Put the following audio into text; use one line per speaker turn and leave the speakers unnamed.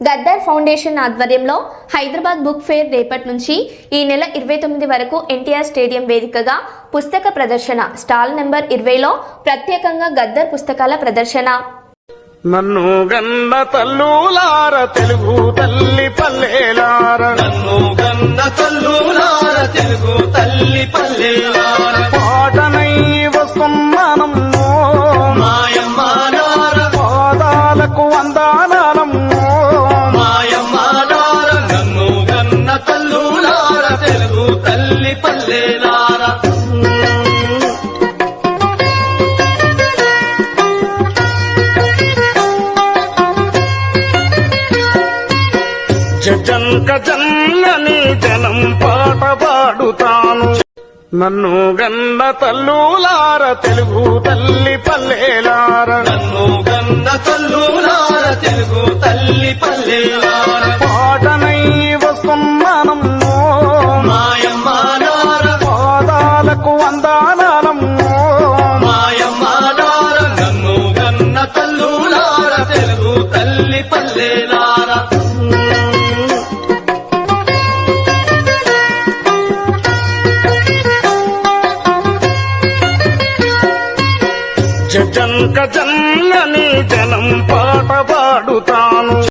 Gaddar foundation ఆధ్వర్యంలో Hyderabad book fair రేపటి నుంచి ఈ నెల 29 వరకు ఎన్టీఆర్ స్టేడియం వేదికగా పుస్తక ప్రదర్శన స్టాల్ నెంబర్ 20లో ప్రత్యేకంగా గద్దర్ పుస్తకాల ప్రదర్శన.
నన్ను గన్న తల్లులార తెలుగు తల్లి పల్లెలార,
నన్ను గన్న తల్లులార తెలుగు తల్లి పల్లెలార,
పాటనై వస్తున్నానమ్మో
మాయమ్మాలార,
పాదాలకు వందనాలమ్మో
మాయమ్మాలార, నన్ను గన్న తల్లులార తెలుగు తల్లి పల్లెలార.
జంక జన్నని జనం పాట పాడుతాను. నన్ను గన్న తల్లులార తెలుగు తల్లి పల్లెలార,
నన్ను గన్న తల్లులార తెలుగు తల్లి పల్లెలార,
పాటనై వస్తున్నానమ్మో
మాయమ్మాలార,
పాదాలకు వందనాలమ్మో
మాయమ్మాలార, నన్ను గన్న తల్లులార తెలుగు తల్లి పల్లెలార.
జంక జన్నని జనం పాట పాడుతాను.